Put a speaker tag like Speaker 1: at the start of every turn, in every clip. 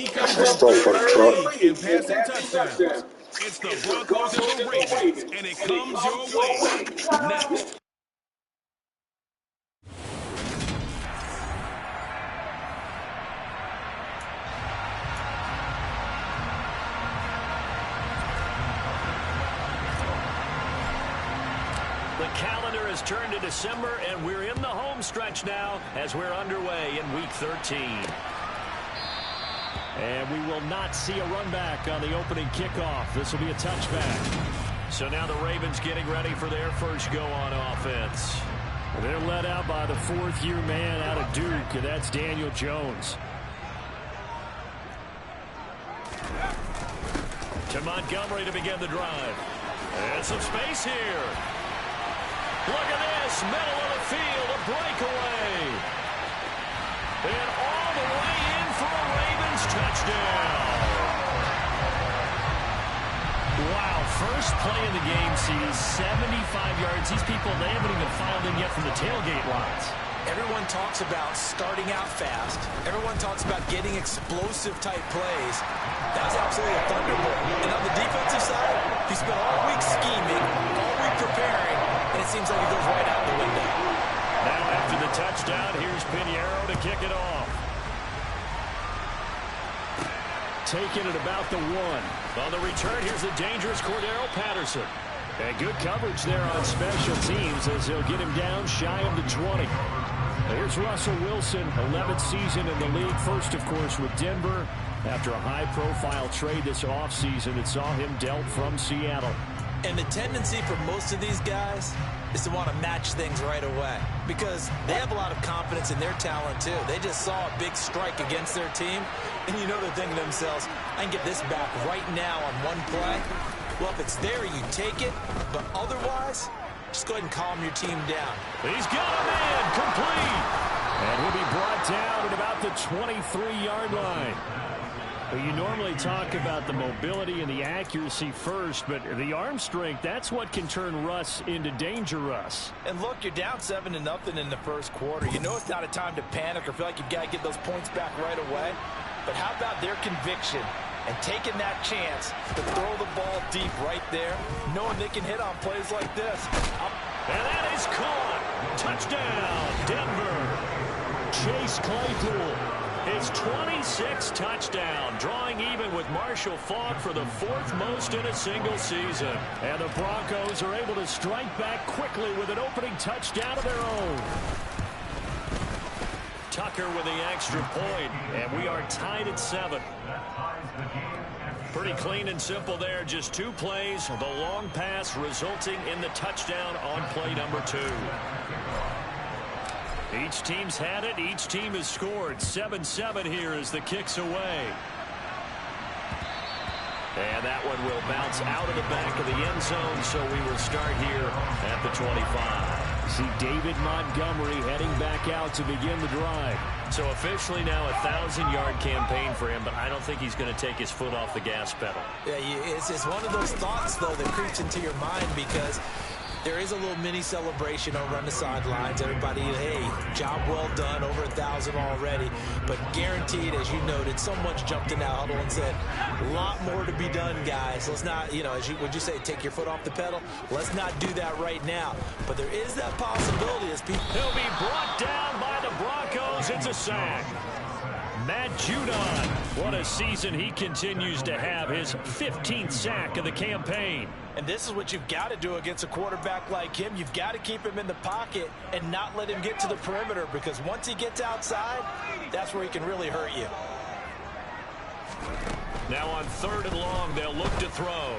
Speaker 1: That's a stop for the truck.
Speaker 2: In passing touchdowns. It's the Broncos and the Ravens, and it comes your way next.
Speaker 3: The calendar has turned to December, and we're in the home stretch now as we're underway in Week 13. And we will not see a run back on the opening kickoff. This will be a touchback. So now the Ravens getting ready for their first go on offense. They're led out by the fourth-year man out of Duke, and that's Daniel Jones. To Montgomery to begin the drive. And some space here. Look at this, middle of the field, a breakaway. And all the way in for a Ravens touchdown. Wow, first play of the game sees 75 yards. These people, they haven't even filed in yet from the tailgate lines.
Speaker 4: Everyone talks about starting out fast. Everyone talks about getting explosive-type plays. That's absolutely a thunderbolt. And on the defensive side, he spent all week scheming, all week preparing, and it seems like it goes right out the window.
Speaker 3: Now after the touchdown, here's Pinheiro to kick it off. Taking it about the 1. On the return, here's the dangerous Cordero Patterson. And good coverage there on special teams as he'll get him down shy of the 20. Here's Russell Wilson, 11th season in the league. First, of course, with Denver after a high-profile trade this offseason that saw him dealt from Seattle.
Speaker 4: And the tendency for most of these guys is to want to match things right away because they have a lot of confidence in their talent, too. They just saw a big strike against their team, and you know they're thinking to themselves, I can get this back right now on one play. Well, if it's there, you take it, but otherwise, just go ahead and calm your team down.
Speaker 3: He's got a man complete. And he'll be brought down at about the 23-yard line. Well, you normally talk about the mobility and the accuracy first, but the arm strength, that's what can turn Russ into danger Russ.
Speaker 4: And look, you're down 7-0 in the first quarter. You know it's not a time to panic or feel like you've got to get those points back right away. But how about their conviction and taking that chance to throw the ball deep right there, knowing they can hit on plays like this.
Speaker 3: And that is caught. Touchdown, Denver. Chase Claypool, his 26th touchdown, drawing even with Marshall Faulk for the 4th most in a single season. And the Broncos are able to strike back quickly with an opening touchdown of their own. Tucker with the extra point, and we are tied at 7. Pretty clean and simple there. Just 2 plays. The long pass resulting in the touchdown on play number 2. Each team's had it. Each team has scored. 7-7 here as the kick's away. And that one will bounce out of the back of the end zone, so we will start here at the 25. See David Montgomery heading back out to begin the drive. So officially now a 1,000-yard campaign for him, but I don't think he's going to take his foot off the gas pedal.
Speaker 4: Yeah, it's one of those thoughts, though, that creeps into your mind because there is a little mini celebration over on the sidelines. Everybody, hey, job well done, over 1,000 already. But guaranteed, as you noted, someone jumped in that huddle and said, a lot more to be done, guys. Let's not, would you say, take your foot off the pedal? Let's not do that right now. But there is that possibility as people...
Speaker 3: He'll be brought down by the Broncos. It's a sack. Matt Judon, what a season he continues to have, his 15th sack of the campaign.
Speaker 4: And this is what you've got to do against a quarterback like him. You've got to keep him in the pocket and not let him get to the perimeter because once he gets outside, that's where he can really hurt you.
Speaker 3: Now on 3rd and long, they'll look to throw.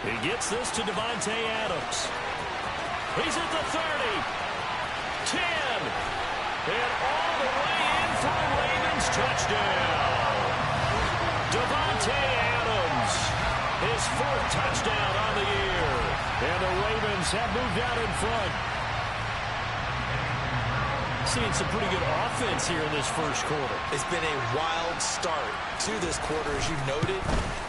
Speaker 3: He gets this to Davante Adams. He's at the 30, 10, and all the way in for a Ravens touchdown. Davante Adams, his 4th touchdown on the year. And the Ravens have moved out in front. Seeing some pretty good offense here in this first quarter.
Speaker 4: It's been a wild start to this quarter, as you noted.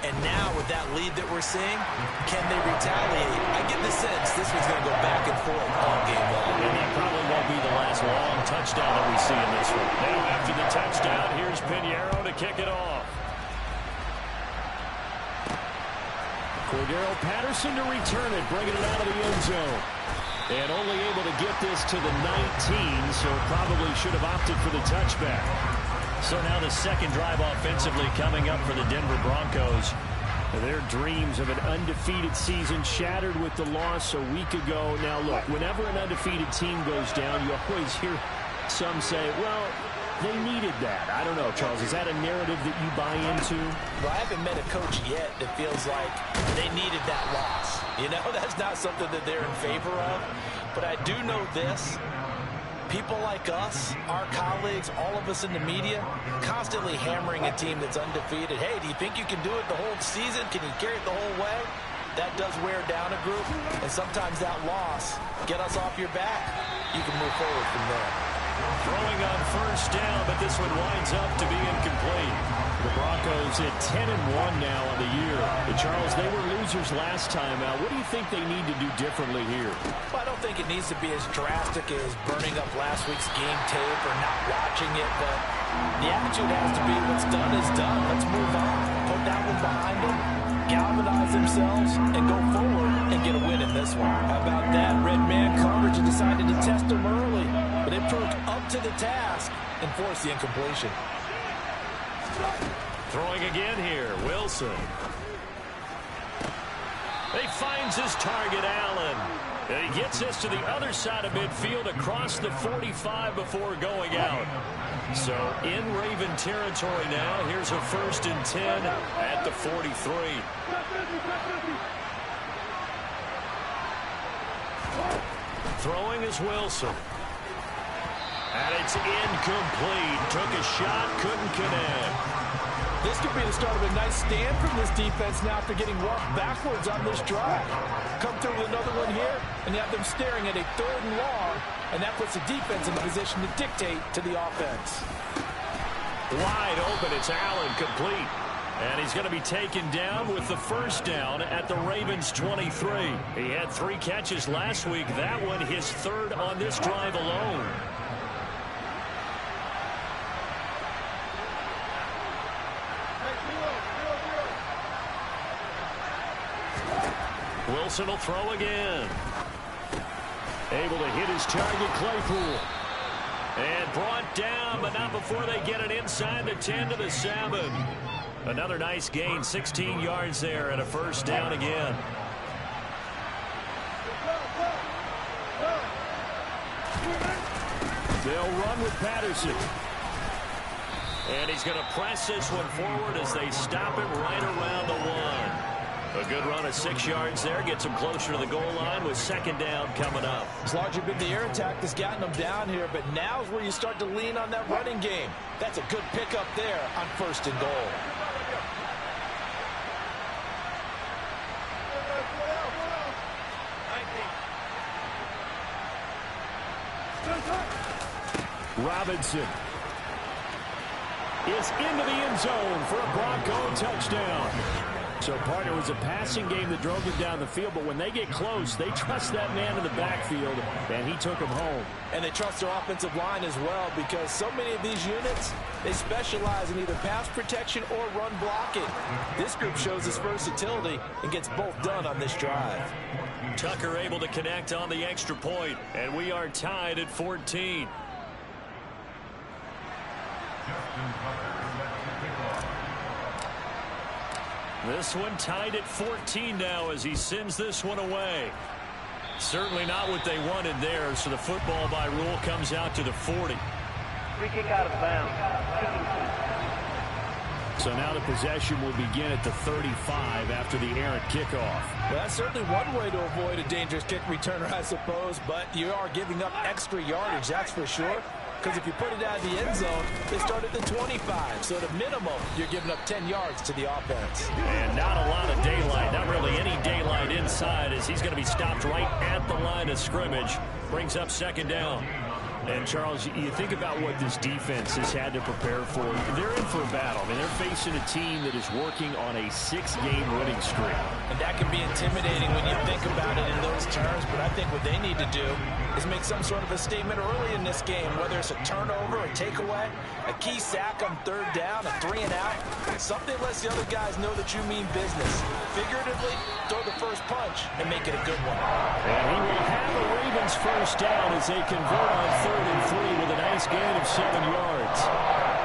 Speaker 4: And now with that lead that we're seeing, can they retaliate? I get the sense this one's going to go back and forth all game long.
Speaker 3: And that probably won't be the last long touchdown that we see in this one. Now after the touchdown, here's Pinheiro to kick it off. Cordero Patterson to return it, bringing it out of the end zone. And only able to get this to the 19, so probably should have opted for the touchback. So now the second drive offensively coming up for the Denver Broncos. Their dreams of an undefeated season shattered with the loss a week ago. Now, look, whenever an undefeated team goes down, you always hear some say, well, they needed that. I don't know, Charles. Is that a narrative that you buy into?
Speaker 4: Well, I haven't met a coach yet that feels like they needed that loss. You know, that's not something that they're in favor of. But I do know this. People like us, our colleagues, all of us in the media, constantly hammering a team that's undefeated. Hey, do you think you can do it the whole season? Can you carry it the whole way? That does wear down a group, and sometimes that loss, get us off your back, you can move forward from there.
Speaker 3: Throwing on first down, but this one winds up to be incomplete. The Broncos at 10-1 now on the year. But Charles, they were losers last time out. What do you think they need to do differently here?
Speaker 4: Well, I don't think it needs to be as drastic as burning up last week's game tape or not watching it, but the attitude has to be what's done is done. Let's move on. Put that one behind them, galvanize themselves, and go forward and get a win in this one. How about that? Red man coverage and decided to test them early, but it proved up to the task and forced the incompletion.
Speaker 3: Throwing again here, Wilson. He finds his target, Allen. And he gets this to the other side of midfield across the 45 before going out. So in Raven territory now. Here's a 1st and 10 at the 43. Throwing is Wilson. And it's incomplete. Took a shot, couldn't connect.
Speaker 4: This could be the start of a nice stand from this defense now after getting walked backwards on this drive. Come through with another one here, and you have them staring at a 3rd and long, and that puts the defense in the position to dictate to the offense.
Speaker 3: Wide open, it's Allen, complete. And he's going to be taken down with the first down at the Ravens 23. He had 3 catches last week. That one his 3rd on this drive alone. Wilson will throw again. Able to hit his target, Claypool. And brought down, but not before they get it inside the 10 to the 7. Another nice gain, 16 yards there and a 1st down again. They'll run with Patterson. And he's going to press this one forward as they stop him right around the 1. A good run of 6 yards there. Gets him closer to the goal line with 2nd down coming up.
Speaker 4: It's largely been the air attack that's gotten them down here, but now's where you start to lean on that running game. That's a good pickup there on 1st and goal.
Speaker 3: Robinson is into the end zone for a Bronco touchdown. So, partner, it was a passing game that drove them down the field, but when they get close, they trust that man in the backfield, and he took him home.
Speaker 4: And they trust their offensive line as well, because so many of these units, they specialize in either pass protection or run blocking. This group shows its versatility and gets both done on this drive.
Speaker 3: Tucker able to connect on the extra point, and we are tied at 14. This one tied at 14 now as he sends this one away. Certainly not what they wanted there, so the football by rule comes out to the 40.
Speaker 5: Free kick out of bounds.
Speaker 3: So now the possession will begin at the 35 after the errant kickoff.
Speaker 4: Well, that's certainly one way to avoid a dangerous kick returner, I suppose, but you are giving up extra yardage, that's for sure. Because if you put it out of the end zone, they start at the 25. So at a minimum, you're giving up 10 yards to the offense.
Speaker 3: And not a lot of daylight, not really any daylight inside as he's going to be stopped right at the line of scrimmage. Brings up 2nd down. And, Charles, you think about what this defense has had to prepare for. They're in for a battle. I mean, they're facing a team that is working on a 6-game winning streak.
Speaker 4: And that can be intimidating when you think about it in those terms, but I think what they need to do is make some sort of a statement early in this game, whether it's a turnover, a takeaway, a key sack on third down, a 3-and-out. Something lets the other guys know that you mean business. Figuratively, throw the first punch and make it a good one.
Speaker 3: And he will have the Ravens first down as they convert on 3rd and 3 with a nice gain of 7 yards.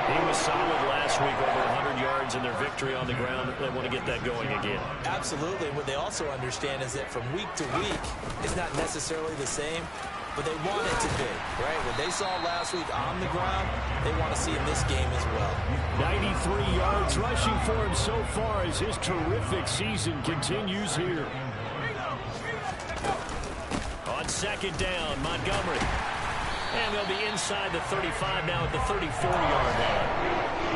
Speaker 3: He was solid last week, over 100 yards in their victory on the ground. They want to get that going again.
Speaker 4: Absolutely. What they also understand is that from week to week, it's not necessarily the same, but they want it to be, right? What they saw last week on the ground, they want to see in this game as well.
Speaker 3: 93 yards rushing for him so far as his terrific season continues here. On 2nd down, Montgomery. And they'll be inside the 35 now at the 34-yard line.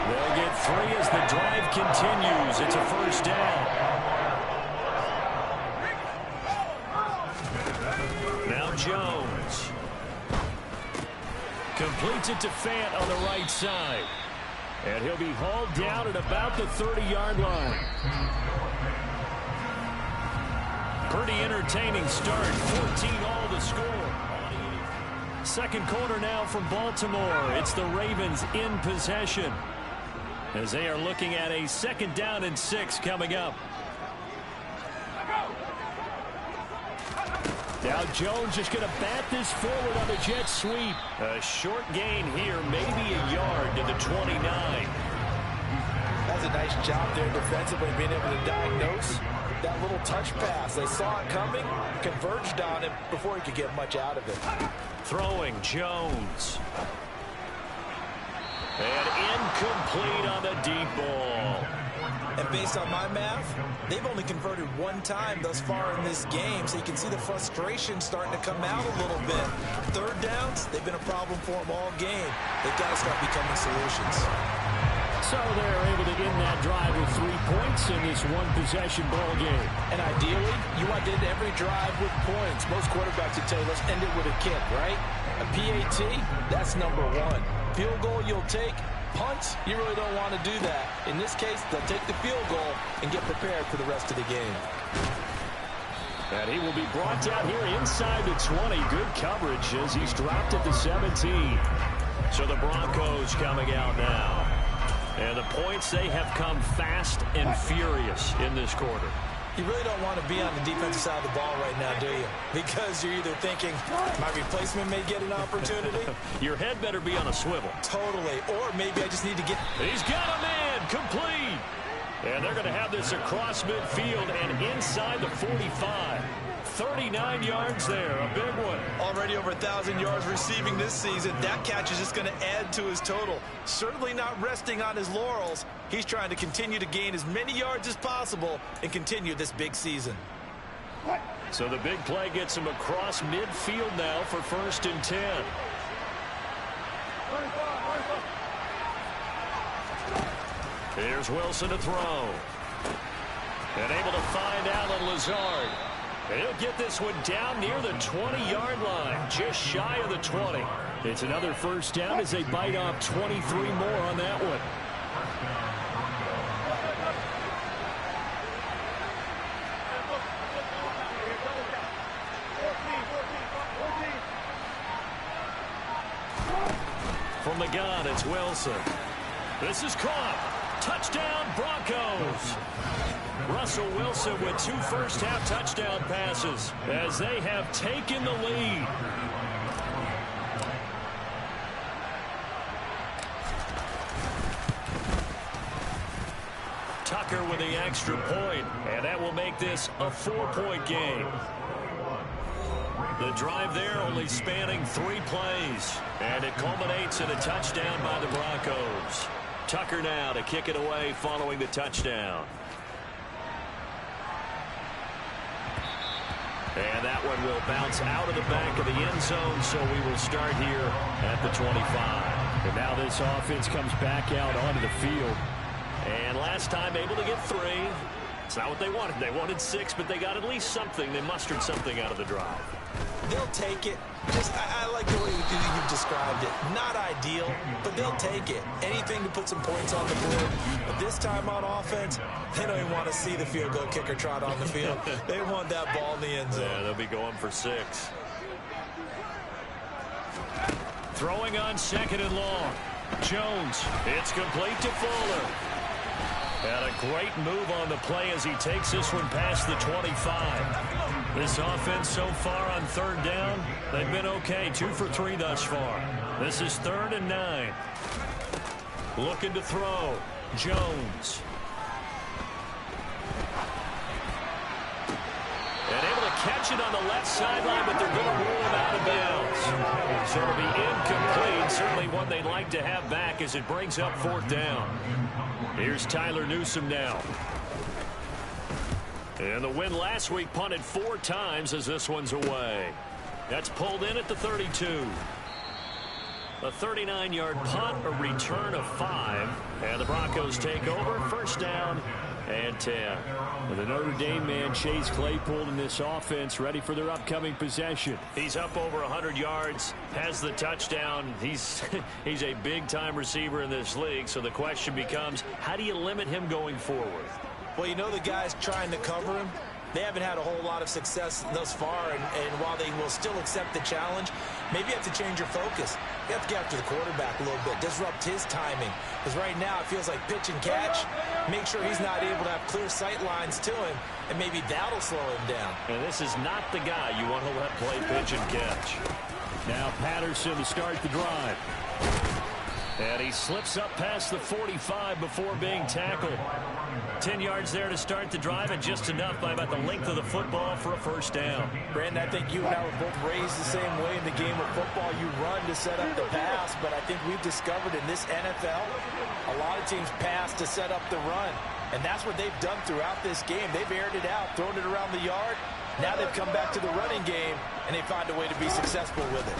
Speaker 3: They'll get 3 as the drive continues. It's a first down. Now Jones. Completes it to Fant on the right side. And he'll be hauled down at about the 30-yard line. Pretty entertaining start. 14-all the score. Second quarter now from Baltimore. It's the Ravens in possession as they are looking at a 2nd down and 6 coming up. Now Jones just going to bat this forward on the jet sweep. A short gain here, maybe a yard to the 29.
Speaker 4: That's a nice job there defensively, being able to diagnose that little touch pass. They saw it coming, converged on it before he could get much out of it.
Speaker 3: Throwing Jones. And incomplete on the deep ball.
Speaker 4: And based on my math, they've only converted 1 time thus far in this game, so you can see the frustration starting to come out a little bit. 3rd downs, they've been a problem for them all game. They've got to start becoming solutions.
Speaker 3: So they're able to end that drive with 3 points in this one-possession ball game.
Speaker 4: And ideally, you want to end every drive with points. Most quarterbacks would tell you, let's end it with a kick, right? A PAT, that's number 1. Field goal you'll take. Punts, you really don't want to do that. In this case, they'll take the field goal and get prepared for the rest of the game.
Speaker 3: And he will be brought down here inside the 20. Good coverage as he's dropped at the 17. So the Broncos coming out now. And the points, they have come fast and furious in this quarter.
Speaker 4: You really don't want to be on the defensive side of the ball right now, do you? Because you're either thinking, my replacement may get an opportunity.
Speaker 3: Your head better be on a swivel.
Speaker 4: Totally. Or maybe I just need to get...
Speaker 3: He's got a man complete. And they're going to have this across midfield and inside the 45. 39 yards there, a big one.
Speaker 4: Already over 1,000 yards receiving this season. That catch is just going to add to his total. Certainly not resting on his laurels. He's trying to continue to gain as many yards as possible and continue this big season.
Speaker 3: So the big play gets him across midfield now for 1st and 10. Here's Wilson to throw. And able to find Allen Lazard. And he'll get this one down near the 20-yard line, just shy of the 20. It's another first down as they bite off 23 more on that one. From the gun, it's Wilson. This is caught. Touchdown, Broncos. Russell Wilson with 2 first-half touchdown passes as they have taken the lead. Tucker with the extra point, and that will make this a 4-point game. The drive there only spanning 3 plays, and it culminates in a touchdown by the Broncos. Tucker now to kick it away following the touchdown. And that one will bounce out of the back of the end zone, so we will start here at the 25. And now this offense comes back out onto the field. And last time able to get 3. It's not what they wanted. They wanted 6, but they got at least something. They mustered something out of the drive.
Speaker 4: they'll take it. I like the way you've described it. Not ideal, but they'll take it. Anything to put some points on the board. But this time on offense, they don't even want to see the field goal kicker trot on the field. They want that ball in the end zone.
Speaker 3: Yeah, they'll be going for 6. Throwing on 2nd and long. Jones. It's complete to Fuller. And a great move on the play as he takes this one past the 25. This offense so far on 3rd down, they've been okay. 2 for 3 thus far. This is 3rd and 9. Looking to throw. Jones. And able to catch it on the left sideline, but they're going to rule him out of bounds. So it'll be incomplete. Certainly one they'd like to have back as it brings up 4th down. Here's Tyler Newsome now. And the win last week punted 4 times as this one's away. That's pulled in at the 32. A 39-yard punt, a return of 5. And the Broncos take over. 1st down and 10. With the Notre Dame man, Chase Claypool, in this offense, ready for their upcoming possession. He's up over 100 yards, has the touchdown. He's a big-time receiver in this league, so the question becomes, how do you limit him going forward?
Speaker 4: Well, you know the guys trying to cover him, they haven't had a whole lot of success thus far, and while they will still accept the challenge, maybe you have to change your focus. You have to get after the quarterback a little bit, disrupt his timing, because right now it feels like pitch and catch. Make sure he's not able to have clear sight lines to him, and maybe that'll slow him down.
Speaker 3: And this is not the guy you want to let play pitch and catch. Now Patterson to start the drive. And he slips up past the 45 before being tackled. 10 yards there to start the drive, and just enough by about the length of the football for a 1st down.
Speaker 4: Brandon, I think you and I were both raised the same way in the game of football. You run to set up the pass, but I think we've discovered in this NFL, a lot of teams pass to set up the run. And that's what they've done throughout this game. They've aired it out, thrown it around the yard. Now they've come back to the running game, and they find a way to be successful with it.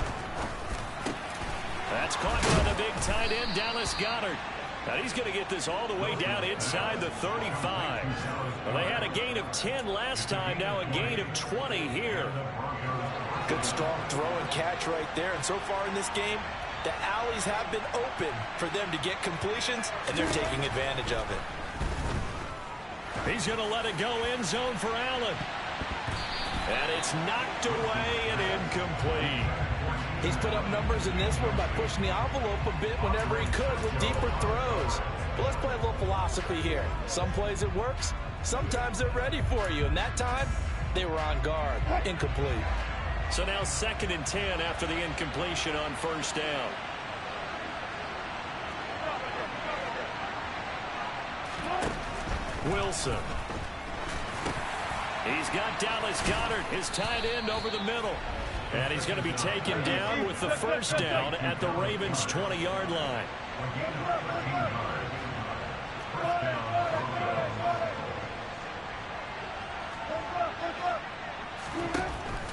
Speaker 3: That's caught by the big tight end, Dallas Goedert. Now he's going to get this all the way down inside the 35. Well, they had a gain of 10 last time, now a gain of 20 here.
Speaker 4: Good strong throw and catch right there. And so far in this game, the alleys have been open for them to get completions, and they're taking advantage of it.
Speaker 3: He's going to let it go end zone for Allen. And it's knocked away and incomplete.
Speaker 4: He's put up numbers in this one by pushing the envelope a bit whenever he could with deeper throws. But let's play a little philosophy here. Some plays it works. Sometimes they're ready for you. And that time, they were on guard. Incomplete.
Speaker 3: So now 2nd and 10 after the incompletion on 1st down. Wilson. He's got Dallas Goedert, his tight end, over the middle. And he's going to be taken down with the 1st down at the Ravens' 20-yard line.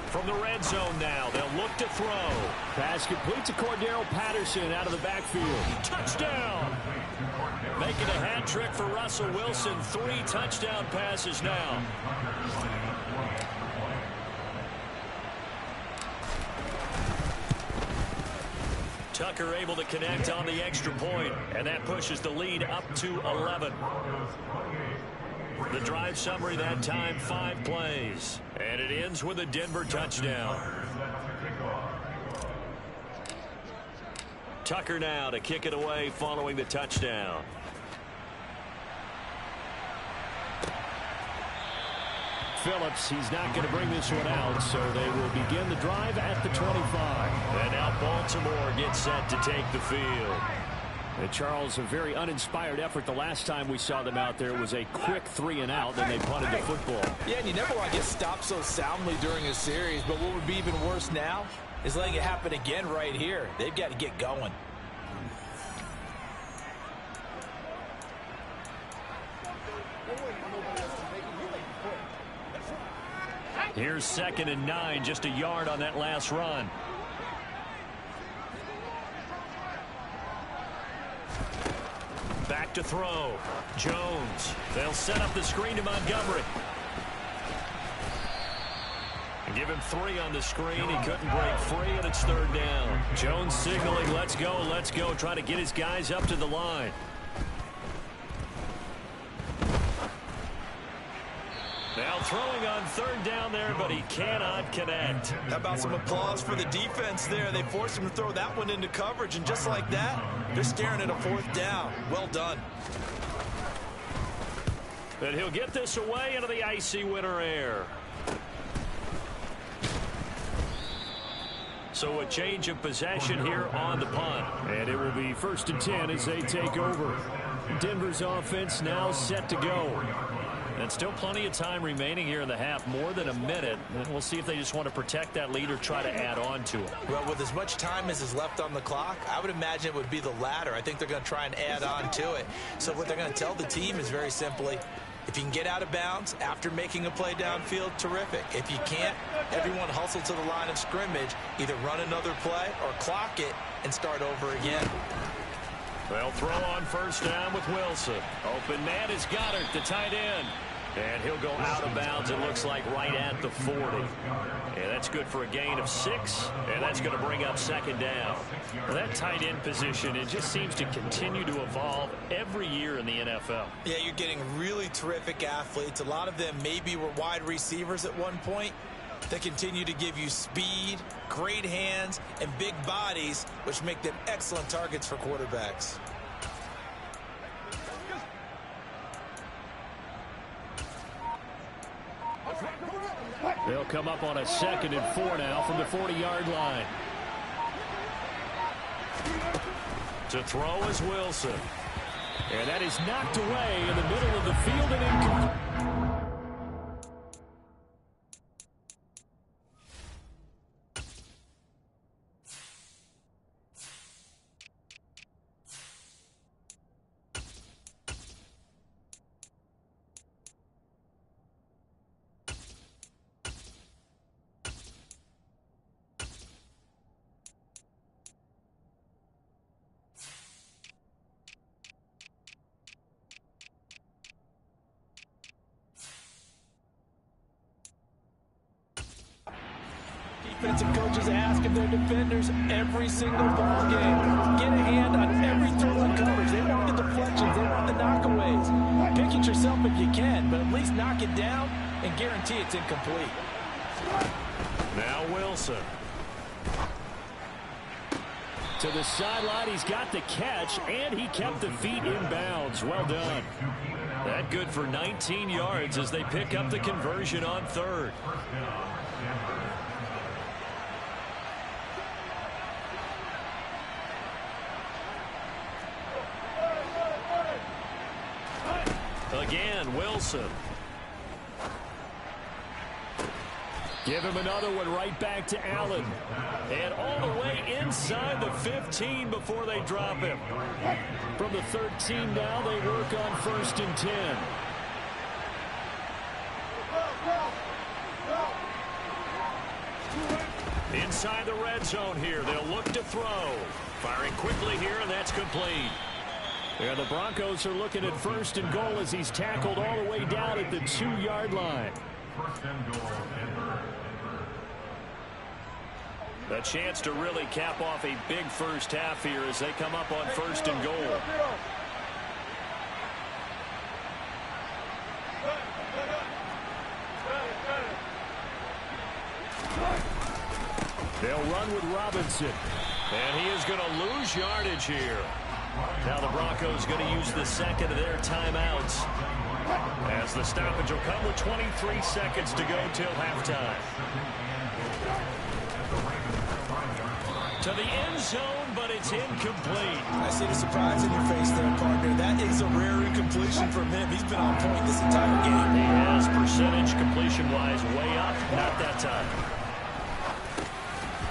Speaker 3: From the red zone now, they'll look to throw. Pass complete to Cordero Patterson out of the backfield. Touchdown! Making a hat trick for Russell Wilson. 3 touchdown passes now. Tucker able to connect on the extra point, and that pushes the lead up to 11. The drive summary that time, 5 plays. And it ends with a Denver touchdown. Tucker now to kick it away following the touchdown. Phillips, he's not going to bring this one out, so they will begin the drive at the 25. And now Baltimore gets set to take the field. And Charles, a very uninspired effort the last time we saw them out there. Was a quick 3 and out, then they punted the football.
Speaker 4: Yeah, and you never want to get stopped so soundly during a series, but what would be even worse now is letting it happen again right here. They've got to get going.
Speaker 3: Here's 2nd and 9, just a yard on that last run. Back to throw. Jones. They'll set up the screen to Montgomery. give him 3 on the screen. He couldn't break free, and it's 3rd down. Jones signaling, let's go, trying to get his guys up to the line. Now throwing on 3rd down there, but he cannot connect.
Speaker 4: How about some applause for the defense there? They forced him to throw that one into coverage, and just like that, they're staring at a 4th down. Well done.
Speaker 3: And he'll get this away into the icy winter air. So a change of possession here on the punt. And it will be 1st and 10 as they take over. Denver's offense now set to go. And still plenty of time remaining here in the half, more than a minute. And we'll see if they just want to protect that lead or try to add on to it.
Speaker 4: Well, with as much time as is left on the clock, I would imagine it would be the latter. I think they're going to try and add on to it. So what they're going to tell the team is very simply, if you can get out of bounds after making a play downfield, terrific. If you can't, everyone hustle to the line of scrimmage, either run another play or clock it and start over again.
Speaker 3: They'll throw on 1st down with Wilson. Open man is Goddard, the tight end. And he'll go out of bounds, it looks like, right at the 40. And that's good for a gain of 6, and that's going to bring up 2nd down. Well, that tight end position, it just seems to continue to evolve every year in the NFL.
Speaker 4: Yeah, you're getting really terrific athletes. A lot of them maybe were wide receivers at one point. They continue to give you speed, great hands, and big bodies, which make them excellent targets for quarterbacks.
Speaker 3: They'll come up on a 2nd and 4 now from the 40-yard line. To throw is Wilson. And that is knocked away in the middle of the field and incomplete.
Speaker 4: Defensive coaches asking their defenders every single ball game. Get a hand on every throw and coverage. They want the deflections. They want the knockaways. Pick it yourself if you can, but at least knock it down and guarantee it's incomplete.
Speaker 3: Now Wilson. To the sideline, he's got the catch, and he kept the feet in bounds. Well done. That good for 19 yards as they pick up the conversion on 3rd. Again, Wilson. Give him another one right back to Allen. And all the way inside the 15 before they drop him. From the 13 now, they work on 1st and 10. Inside the red zone here. They'll look to throw. Firing quickly here, and that's complete. Yeah, the Broncos are looking at 1st and goal as he's tackled all the way down at the 2-yard line. A chance to really cap off a big first half here as they come up on 1st and goal. They'll run with Robinson. And he is going to lose yardage here. Now the Broncos going to use the 2nd of their timeouts as the stoppage will come with 23 seconds to go till halftime. To the end zone, but it's incomplete.
Speaker 4: I see the surprise in your face there, partner. That is a rare incompletion from him. He's been on point this entire game.
Speaker 3: He has percentage completion-wise way up. Not that time.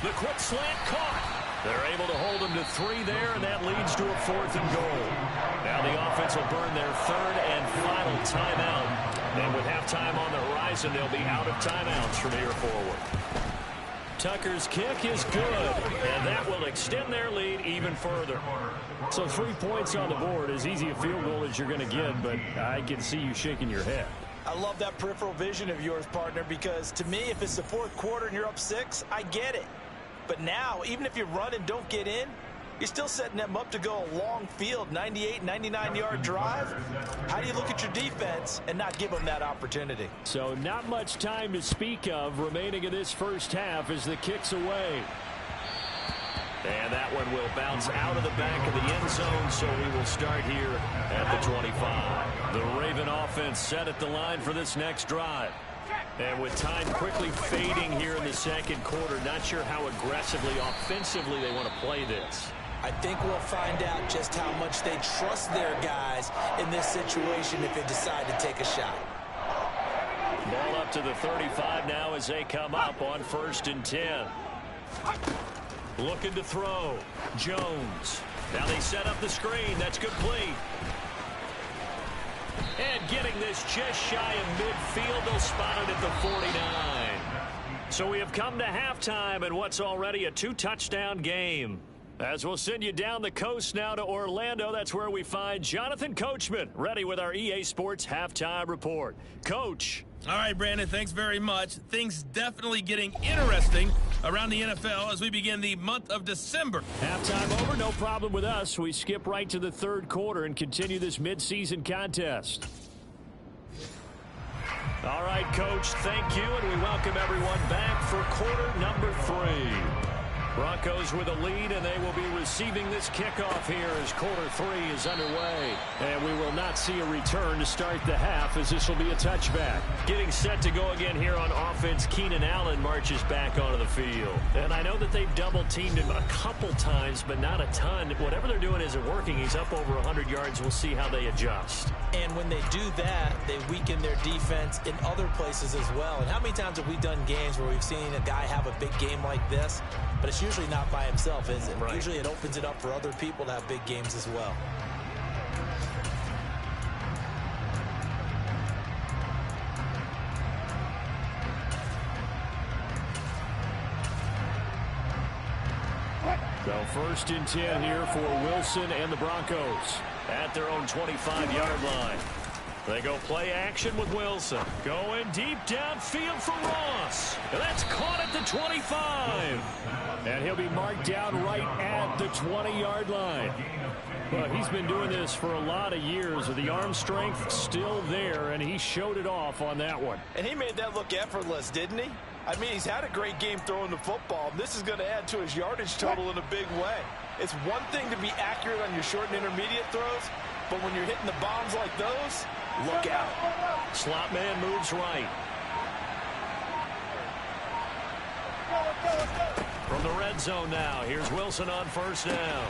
Speaker 3: The quick slant caught. They're able to hold him to 3 there, and that leads to a 4th and goal. Now the offense will burn their 3rd and final timeout. And with halftime on the horizon, they'll be out of timeouts from here forward. Tucker's kick is good, and that will extend their lead even further. So 3 points on the board, as easy a field goal as you're going to get, but I can see you shaking your head.
Speaker 4: I love that peripheral vision of yours, partner, because to me, if it's the fourth quarter and you're up 6, I get it. But now, even if you run and don't get in, you're still setting them up to go a long field, 98, 99-yard drive. How do you look at your defense and not give them that opportunity?
Speaker 3: So not much time to speak of remaining in this first half as the kick's away. And that one will bounce out of the back of the end zone, so we will start here at the 25. The Raven offense set at the line for this next drive. And with time quickly fading here in the second quarter, not sure how aggressively, offensively they want to play this.
Speaker 4: I think we'll find out just how much they trust their guys in this situation if they decide to take a shot.
Speaker 3: Ball up to the 35 now as they come up on 1st and 10. Looking to throw. Jones. Now they set up the screen. That's complete. And getting this just shy of midfield. They'll spot it at the 49. So we have come to halftime in what's already a 2-touchdown game. As we'll send you down the coast now to Orlando, that's where we find Jonathan Coachman, ready with our EA Sports Halftime Report. Coach.
Speaker 6: All right, Brandon, thanks very much. Things definitely getting interesting around the NFL as we begin the month of December.
Speaker 3: Halftime over, no problem with us. We skip right to the third quarter and continue this midseason contest. All right, Coach, thank you, and we welcome everyone back for quarter number 3. Broncos with a lead, and they will be receiving this kickoff here as quarter 3 is underway. And we will not see a return to start the half as this will be a touchback. Getting set to go again here on offense, Keenan Allen marches back onto the field. And I know that they've double-teamed him a couple times, but not a ton. Whatever they're doing isn't working. He's up over 100 yards. We'll see how they adjust.
Speaker 4: And when they do that, they weaken their defense in other places as well. And how many times have we done games where we've seen a guy have a big game like this, but it's usually not by himself, is it?
Speaker 3: Right.
Speaker 4: Usually it opens it up for other people to have big games as well.
Speaker 3: So 1st and 10 here for Wilson and the Broncos at their own 25-yard line. They go play action with Wilson. Going deep downfield for Ross. And that's caught at the 25. And he'll be marked down right at the 20-yard line. Well, he's been doing this for a lot of years with the arm strength still there, and he showed it off on that one.
Speaker 4: And he made that look effortless, didn't he? I mean, he's had a great game throwing the football. This is going to add to his yardage total in a big way. It's one thing to be accurate on your short and intermediate throws, but when you're hitting the bombs like those, look out.
Speaker 3: Slot man moves right. From the red zone now, here's Wilson on 1st down.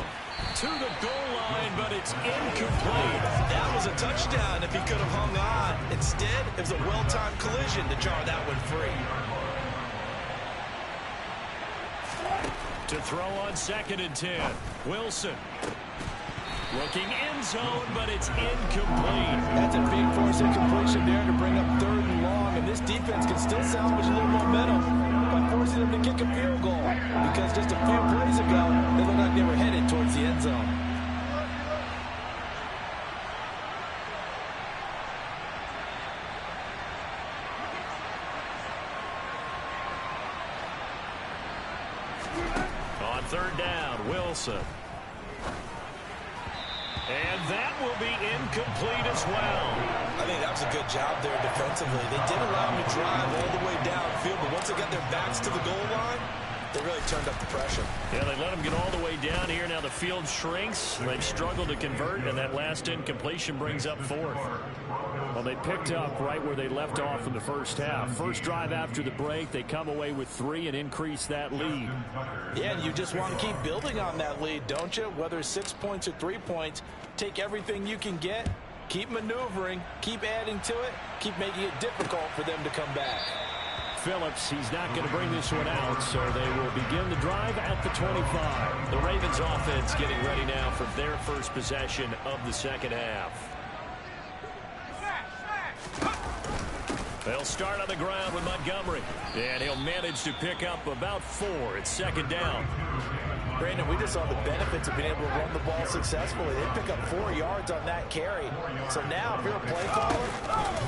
Speaker 3: To the goal line, but it's incomplete.
Speaker 4: That was a touchdown if he could have hung on. Instead, it was a well-timed collision to jar that one free.
Speaker 3: To throw on 2nd and 10. Wilson. Looking end zone, but it's incomplete.
Speaker 4: That's a big force incompletion there to bring up 3rd and long, and this defense can still salvage a little momentum by forcing them to kick a field goal, because just a few plays ago, they looked like they were headed towards the end zone.
Speaker 3: On 3rd down, Wilson. And that will be incomplete as well.
Speaker 4: I think that was a good job there defensively. They did allow him to drive all the way downfield, but once they got their backs to the goal line, they really turned up the pressure.
Speaker 3: Yeah, they let him get all the way down here. Now the field shrinks. They've struggled to convert, and that last incompletion brings up 4th. Well, they picked up right where they left off in the first half. First drive after the break, they come away with 3 and increase that lead.
Speaker 4: Yeah, and you just want to keep building on that lead, don't you? Whether it's 6 points or 3 points, take everything you can get, keep maneuvering, keep adding to it, keep making it difficult for them to come back.
Speaker 3: Phillips, he's not going to bring this one out, so they will begin the drive at the 25. The Ravens offense getting ready now for their first possession of the second half. They'll start on the ground with Montgomery. And he'll manage to pick up about 4. It's second down.
Speaker 4: Brandon, we just saw the benefits of being able to run the ball successfully. They pick up 4 yards on that carry. So now, if you're a play caller,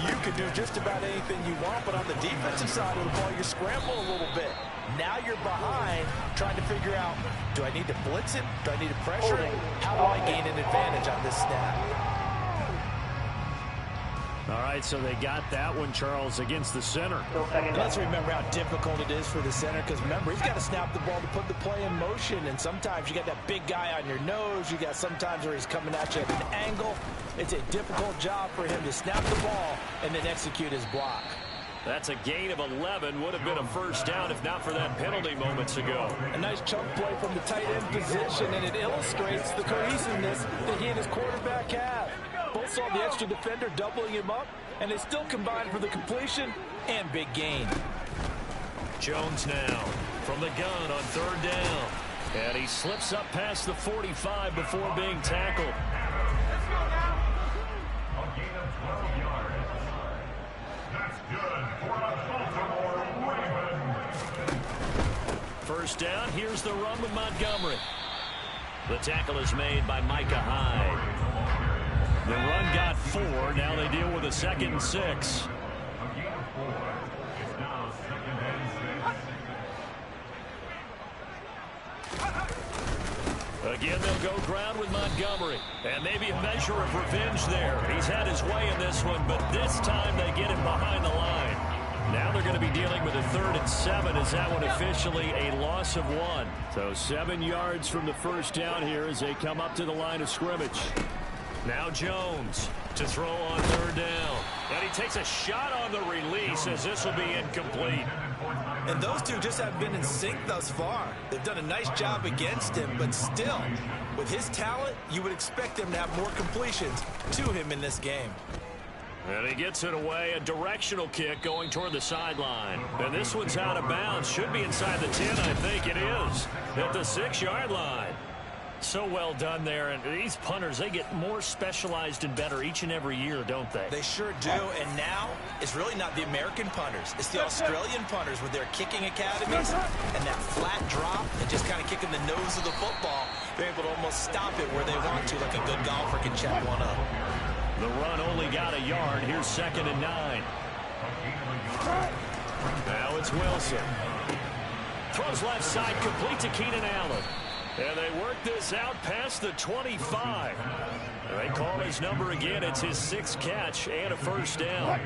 Speaker 4: you can do just about anything you want. But on the defensive side of the ball, you scramble a little bit. Now you're behind, trying to figure out, do I need to blitz it? Do I need to pressure it? How do I gain an advantage on this snap?
Speaker 3: All right, so they got that one, Charles, against the center.
Speaker 4: Let's remember how difficult it is for the center, because remember, he's got to snap the ball to put the play in motion, and sometimes you got that big guy on your nose. You got sometimes where he's coming at you at an angle. It's a difficult job for him to snap the ball and then execute his block.
Speaker 3: That's a gain of 11. Would have been a first down if not for that penalty moments ago.
Speaker 4: A nice chunk play from the tight end position, and it illustrates the cohesiveness that he and his quarterback have. Both saw the extra defender doubling him up, and they still combined for the completion and big gain.
Speaker 3: Jones now from the gun on third down. And he slips up past the 45 before being tackled. First down, here's the run with Montgomery. The tackle is made by Micah Hyde. The run got 4. Now they deal with a 2nd and 6. Again, they'll go ground with Montgomery. And maybe a measure of revenge there. He's had his way in this one, but this time they get him behind the line. Now they're going to be dealing with a 3rd and 7. Is that one officially a loss of 1? So 7 yards from the first down here as they come up to the line of scrimmage. Now Jones to throw on third down. And he takes a shot on the release as this will be incomplete.
Speaker 4: And those two just have been in sync thus far. They've done a nice job against him, but still, with his talent, you would expect him to have more completions to him in this game.
Speaker 3: And he gets it away, a directional kick going toward the sideline. And this one's out of bounds. Should be inside the 10, I think it is. At the 6-yard line. So well done there. And these punters, they get more specialized and better each and every year, don't they?
Speaker 4: They sure do. And now, it's really not the American punters. It's the Australian punters with their kicking academies and that flat drop and just kind of kicking the nose of the football. They're able to almost stop it where they want to, like a good golfer can check one up.
Speaker 3: The run only got a yard. Here's 2nd and 9. Now it's Wilson. Throws left side, complete to Keenan Allen. And they work this out past the 25. And they call his number again. It's his 6th catch and a first down.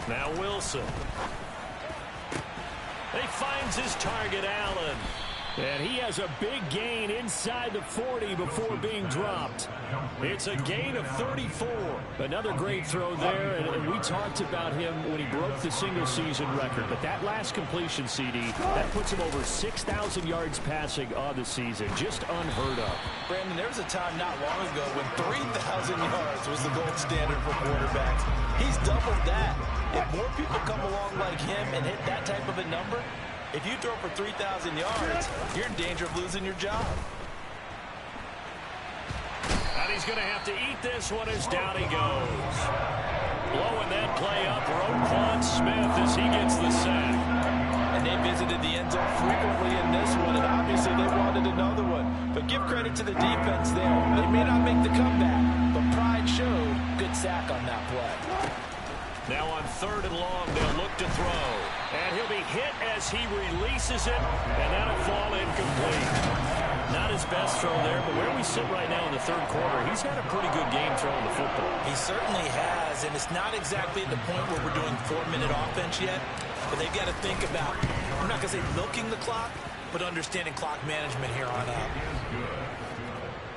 Speaker 3: Now Wilson. He finds his target, Allen. And he has a big gain inside the 40 before being dropped. It's a gain of 34. Another great throw there, and we talked about him when he broke the single-season record. But that last completion, CD, that puts him over 6,000 yards passing on the season. Just unheard of.
Speaker 4: Brandon, there was a time not long ago when 3,000 yards was the gold standard for quarterbacks. He's doubled that. If more people come along like him and hit that type of a number, if you throw for 3,000 yards, you're in danger of losing your job.
Speaker 3: And he's going to have to eat this one as down he goes. Blowing that play up, Roquan Smith as he gets the sack.
Speaker 4: And they visited the end zone frequently in this one, and obviously they wanted another one. But give credit to the defense there. They may not make the comeback, but pride showed. Good sack on that play.
Speaker 3: Now on 3rd and long, they'll look to throw. And he'll be hit as he releases it, and that'll fall incomplete. Not his best throw there, but where we sit right now in the 3rd quarter, he's had a pretty good game throwing the football.
Speaker 4: He certainly has, and it's not exactly at the point where we're doing 4-minute offense yet, but they've got to think about, I'm not going to say milking the clock, but understanding clock management here on out.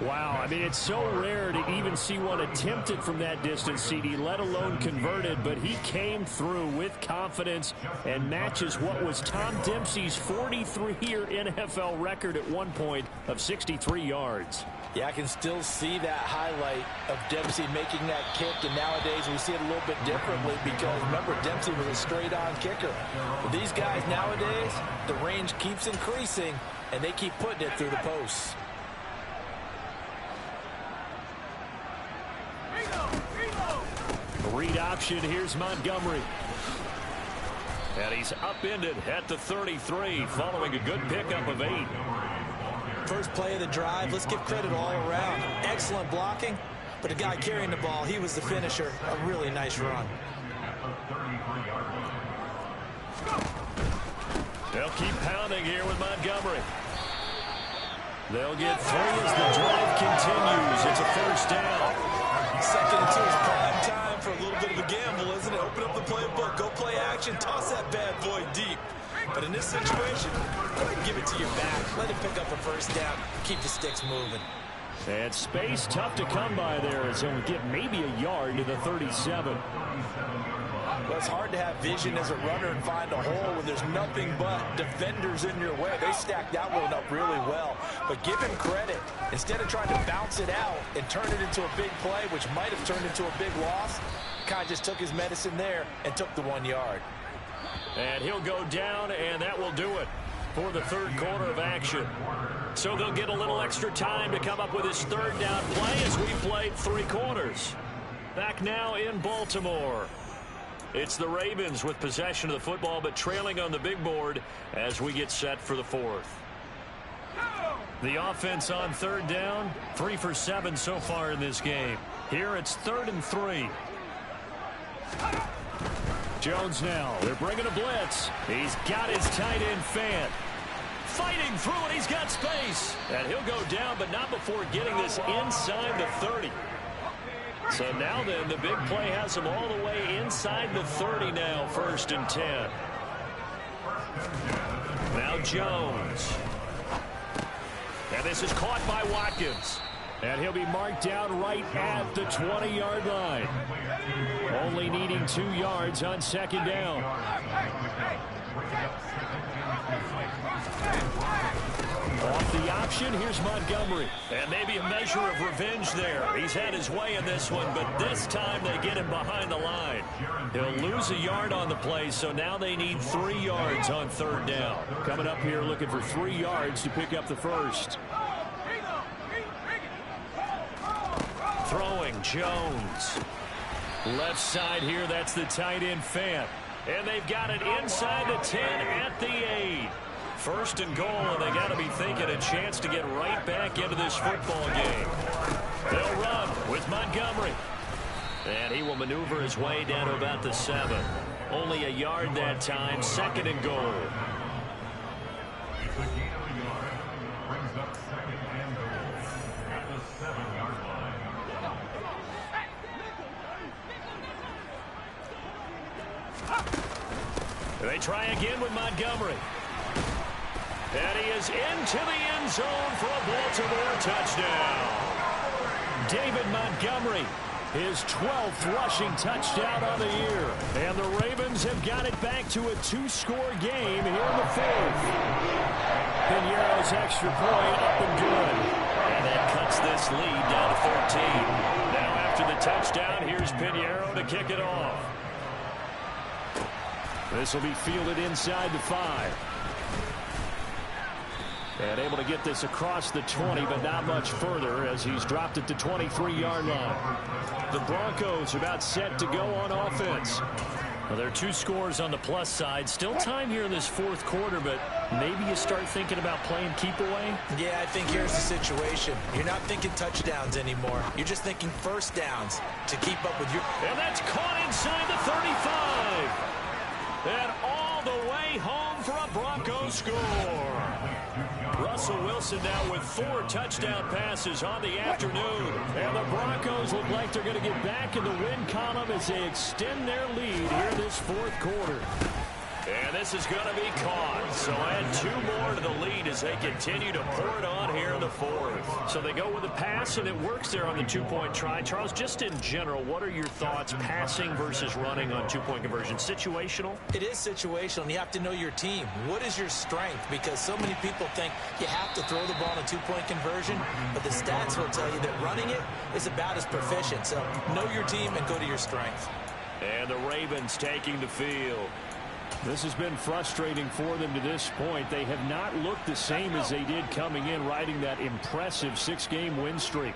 Speaker 3: Wow, I mean, it's so rare to even see one attempted from that distance, CD, let alone converted, but he came through with confidence and matches what was Tom Dempsey's 43-year NFL record at one point of 63 yards.
Speaker 4: Yeah, I can still see that highlight of Dempsey making that kick, and nowadays we see it a little bit differently because, remember, Dempsey was a straight-on kicker. But these guys nowadays, the range keeps increasing, and they keep putting it through the posts.
Speaker 3: Read option, here's Montgomery. And he's upended at the 33, following a good pickup of 8.
Speaker 4: First play of the drive, let's give credit all around. Excellent blocking, but the guy carrying the ball, he was the finisher. A really nice run.
Speaker 3: They'll keep pounding here with Montgomery. They'll get 3 as the drive continues. It's a first down.
Speaker 4: 2nd and 2 is prime time for a little bit of a gamble, isn't it? Open up the playbook, go play action, toss that bad boy deep. But in this situation, go ahead and give it to your back. Let him pick up a first down. Keep the sticks moving.
Speaker 3: And space tough to come by there, so we get maybe a yard to the 37.
Speaker 4: Well, it's hard to have vision as a runner and find a hole when there's nothing but defenders in your way. They stacked that one up really well. But give him credit. Instead of trying to bounce it out and turn it into a big play, which might have turned into a big loss, Kai just took his medicine there and took the 1 yard.
Speaker 3: And he'll go down, and that will do it for the third quarter of action. So they'll get a little extra time to come up with his third down play as we played 3 quarters. Back now in Baltimore. It's the Ravens with possession of the football, but trailing on the big board as we get set for the 4th. The offense on third down, 3 for 7 so far in this game. Here it's 3rd and 3. Jones now. They're bringing a blitz. He's got his tight end Fant. Fighting through it. He's got space. And he'll go down, but not before getting this inside the 30. So now then, the big play has him all the way inside the 30 now, 1st and 10. Now Jones. And this is caught by Watkins. And he'll be marked down right at the 20-yard line. Only needing 2 yards on 2nd down. Off the option, here's Montgomery. And maybe a measure of revenge there. He's had his way in this one, but this time they get him behind the line. He'll lose a yard on the play, so now they need 3 yards on 3rd down. Coming up here looking for 3 yards to pick up the first. Throwing, Jones. Left side here, that's the tight end Fant. And they've got it inside the 10 at the 8. 1st and goal, and they got to be thinking a chance to get right back into this football game. They'll run with Montgomery. And he will maneuver his way down to about the 7. Only a yard that time, 2nd and goal. They try again with Montgomery. And he is into the end zone for a Baltimore touchdown. David Montgomery, his 12th rushing touchdown on the year. And the Ravens have got it back to a 2-score game here in the 4th. Pinheiro's extra point up and good. And that cuts this lead down to 13. Now after the touchdown, here's Pinheiro to kick it off. This will be fielded inside the 5. And able to get this across the 20, but not much further as he's dropped it to 23-yard line. The Broncos are about set to go on offense. Well, there are 2 scores on the plus side. Still time here in this 4th quarter, but maybe you start thinking about playing keep away?
Speaker 4: Yeah, I think here's the situation. You're not thinking touchdowns anymore. You're just thinking first downs to keep up with your...
Speaker 3: And that's caught inside the 35. And all the way home for a Broncos score. Russell Wilson now with 4 touchdown passes on the afternoon. And the Broncos look like they're going to get back in the win column as they extend their lead here this 4th quarter. And this is going to be caught. So add 2 more to the lead as they continue to pour it on here in the fourth. So they go with a pass, and it works there on the 2-point try. Charles, just in general, what are your thoughts passing versus running on 2-point conversion? Situational?
Speaker 4: It is situational, and you have to know your team. What is your strength? Because so many people think you have to throw the ball in a 2-point conversion, but the stats will tell you that running it is about as proficient. So know your team and go to your strength.
Speaker 3: And the Ravens taking the field.
Speaker 7: This has been frustrating for them to this point. They have not looked the same as they did coming in, riding that impressive 6-game win streak.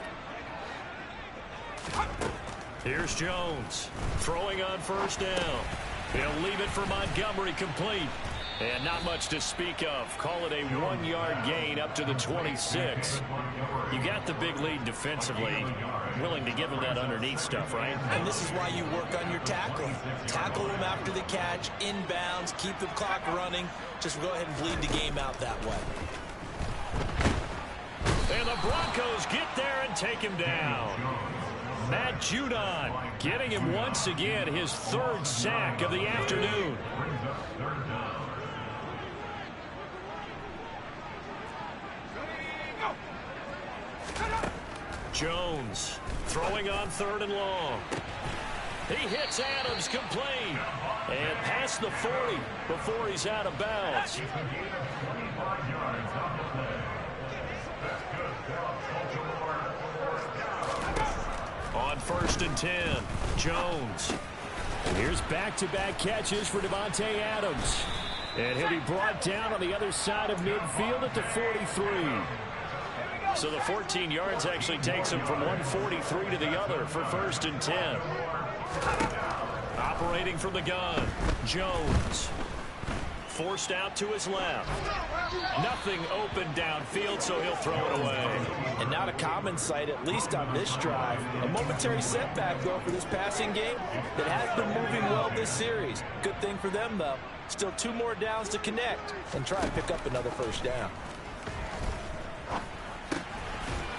Speaker 3: Here's Jones throwing on first down. He'll leave it for Montgomery, complete. And not much to speak of. Call it a 1-yard gain up to the 26. You got the big lead defensively. Willing to give them that underneath stuff, right?
Speaker 4: And this is why you work on your tackling. Tackle them after the catch, inbounds, keep the clock running. Just go ahead and bleed the game out that way.
Speaker 3: And the Broncos get there and take him down. Matt Judon getting him once again his 3rd sack of the afternoon. Jones throwing on 3rd and long. He hits Adams complete. And past the 40 before he's out of bounds. On 1st and 10, Jones.
Speaker 7: And here's back-to-back catches for Davante Adams. And he'll be brought down on the other side of midfield at the 43.
Speaker 3: So the 14 yards actually takes him from 143 to the other for 1st and 10. Operating from the gun, Jones. Forced out to his left. Nothing open downfield, so he'll throw it away.
Speaker 4: And not a common sight, at least on this drive. A momentary setback, though, for this passing game that has been moving well this series. Good thing for them, though. Still 2 more downs to connect and try and pick up another 1st down.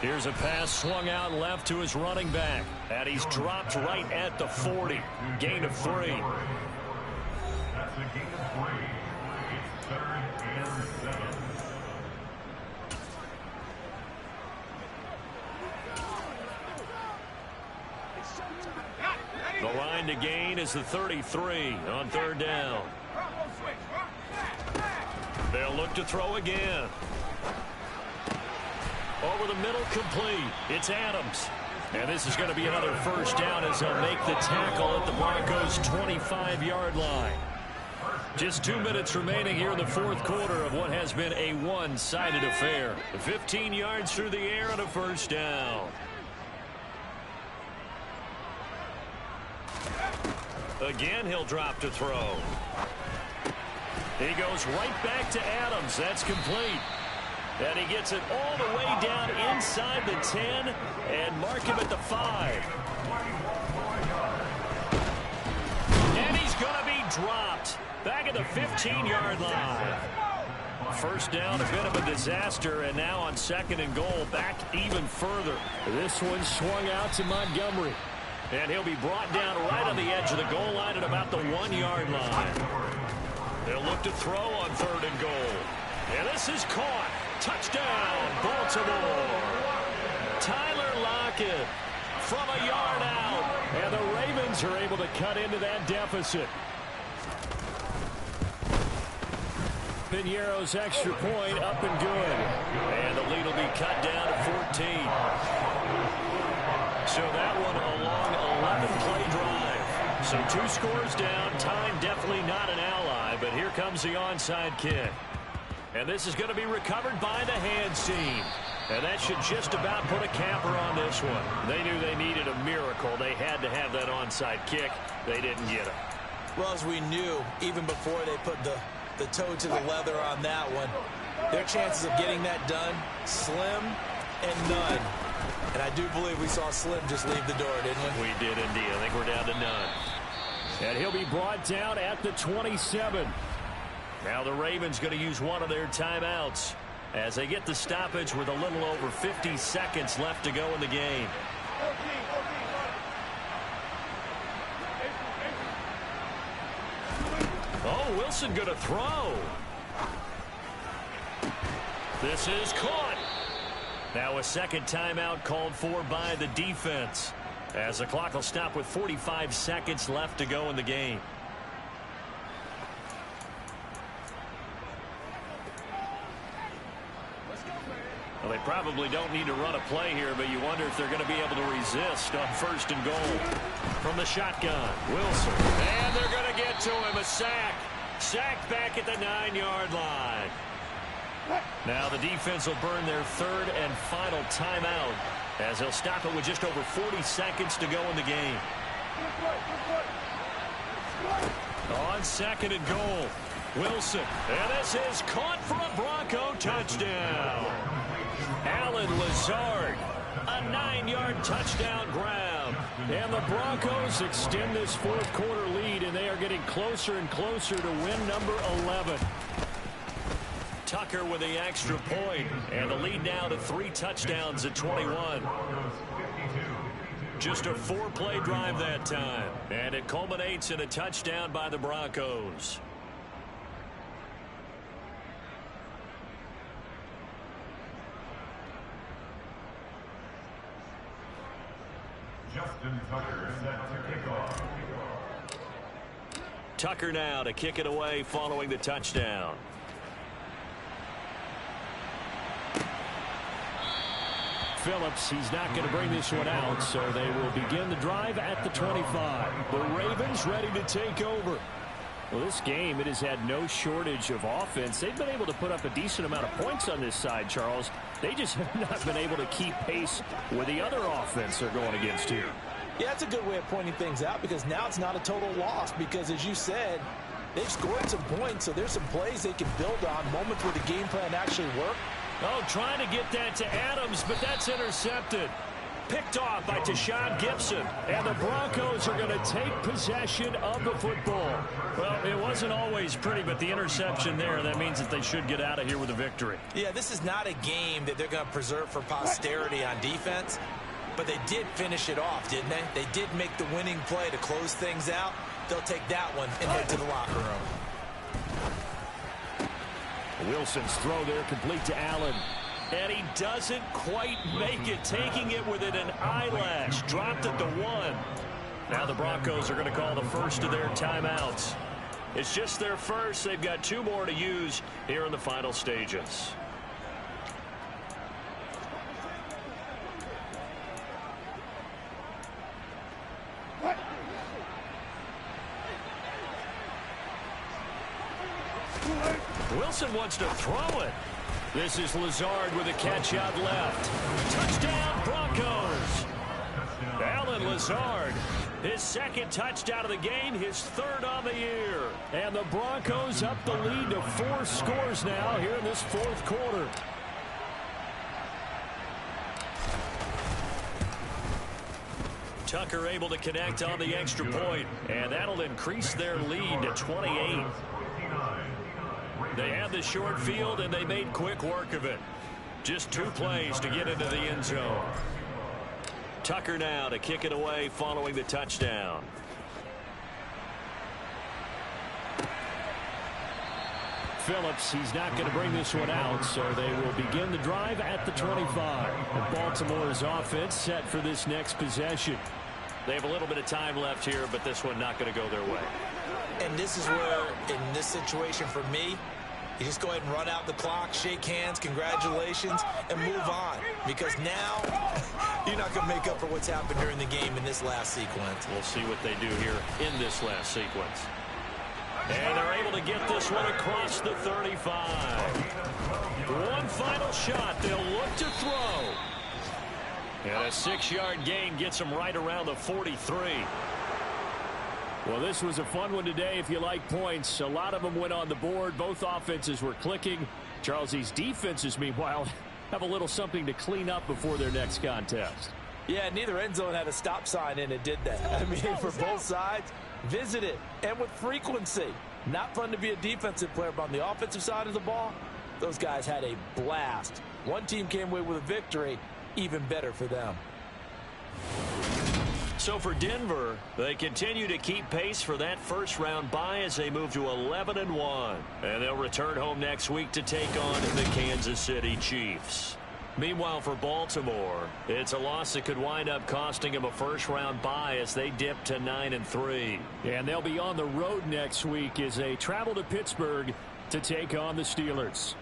Speaker 3: Here's a pass swung out left to his running back. And he's dropped right at the 40. Gain of 3.
Speaker 8: That's a gain of 3. It's 3rd and 7.
Speaker 3: The line to gain is the 33 on 3rd down. They'll look to throw again. Over the middle, complete. It's Adams. And this is going to be another 1st down as they'll make the tackle at the Broncos' 25-yard line. Just 2 minutes remaining here in the 4th quarter of what has been a one-sided affair. 15 yards through the air and a 1st down. Again, he'll drop to throw. He goes right back to Adams. That's complete. And he gets it all the way down inside the 10 and mark him at the 5. And he's going to be dropped back at the 15-yard line. 1st down, a bit of a disaster, and now on 2nd and goal, back even further.
Speaker 7: This one swung out to Montgomery.
Speaker 3: And he'll be brought down right on the edge of the goal line at about the 1-yard line. They'll look to throw on 3rd and goal. And this is caught. Touchdown, Baltimore. Tyler Lockett from a yard out.
Speaker 7: And the Ravens are able to cut into that deficit. Piñeiro's extra point up and good.
Speaker 3: And the lead will be cut down to 14. So that one a long 11-play drive. So 2 scores down. Time definitely not an ally, but here comes the onside kick. And this is going to be recovered by the hands team. And that should just about put a capper on this one. They knew they needed a miracle. They had to have that onside kick. They didn't get it.
Speaker 4: Well, as we knew, even before they put the toe to the leather on that one, their chances of getting that done, slim and none. And I do believe we saw Slim just leave the door, didn't we?
Speaker 3: We did indeed. I think we're down to none.
Speaker 7: And he'll be brought down at the 27.
Speaker 3: Now the Ravens going to use one of their timeouts as they get the stoppage with a little over 50 seconds left to go in the game. Oh, Wilson going to throw. This is caught. Now a second timeout called for by the defense, as the clock will stop with 45 seconds left to go in the game. Well, they probably don't need to run a play here, but you wonder if they're going to be able to resist on 1st and goal. From the shotgun, Wilson. And they're going to get to him. A sack. Sacked back at the 9-yard line. Now the defense will burn their 3rd and final timeout, as they'll stop it with just over 40 seconds to go in the game. On 2nd and goal, Wilson. And this is caught for a Bronco touchdown. Alan Lazard, a 9-yard touchdown grab. And the Broncos extend this 4th quarter lead, and they are getting closer and closer to win number 11. Tucker with the extra point, and the lead now to 3 touchdowns at 21. Just a 4-play drive that time, and it culminates in a touchdown by the Broncos.
Speaker 8: Justin Tucker set to kick off.
Speaker 3: Tucker now to kick it away following the touchdown.
Speaker 7: Phillips, he's not going to bring this one out, so they will begin the drive at the 25. The Ravens ready to take over. Well, this game, it has had no shortage of offense. They've been able to put up a decent amount of points on this side, Charles. They just have not been able to keep pace with the other offense they're going against here.
Speaker 4: Yeah, that's a good way of pointing things out, because now it's not a total loss, because as you said, they've scored some points, so there's some plays they can build on, moments where the game plan actually worked.
Speaker 3: Oh, trying to get that to Adams, but that's intercepted. Picked off by Tashawn Gibson. And the Broncos are going to take possession of the football. Well, it wasn't always pretty, but the interception there, that means that they should get out of here with a victory.
Speaker 4: Yeah, this is not a game that they're going to preserve for posterity on defense, but they did finish it off, didn't they? They did make the winning play to close things out. They'll take that one and head to the locker room.
Speaker 7: Wilson's throw there complete to Allen.
Speaker 3: And he doesn't quite make it, taking it within an eyelash. Dropped it to 1. Now the Broncos are going to call the first of their timeouts. It's just their first. They've got 2 more to use here in the final stages. Wilson wants to throw it. This is Lazard with a catch out left. Touchdown, Broncos. Alan Lazard, his 2nd touchdown of the game, his 3rd on the year.
Speaker 7: And the Broncos up the lead to 4 scores now here in this 4th quarter.
Speaker 3: Tucker able to connect on the extra point, and that'll increase their lead to 28. They had the short field, and they made quick work of it. Just 2 plays to get into the end zone. Tucker now to kick it away following the touchdown.
Speaker 7: Phillips, he's not going to bring this one out, so they will begin the drive at the 25. And Baltimore's offense set for this next possession.
Speaker 3: They have a little bit of time left here, but this one not going to go their way.
Speaker 4: And this is where, in this situation for me, you just go ahead and run out the clock, shake hands, congratulations, and move on. Because now, you're not going to make up for what's happened during the game in this last sequence.
Speaker 3: We'll see what they do here in this last sequence. And they're able to get this one across the 35. One final shot. They'll look to throw. And a 6-yard gain gets them right around the 43.
Speaker 7: Well, this was a fun one today if you like points. A lot of them went on the board. Both offenses were clicking. Charles, these defenses, meanwhile, have a little something to clean up before their next contest.
Speaker 4: Yeah, neither end zone had a stop sign in it, did they? I mean, for both sides, visit it, and with frequency. Not fun to be a defensive player, but on the offensive side of the ball, those guys had a blast. One team came away with a victory, even better for them.
Speaker 3: So for Denver, they continue to keep pace for that first-round bye as they move to 11-1. And they'll return home next week to take on the Kansas City Chiefs. Meanwhile, for Baltimore, it's a loss that could wind up costing them a first-round bye as they dip to 9-3.
Speaker 7: And they'll be on the road next week as they travel to Pittsburgh to take on the Steelers.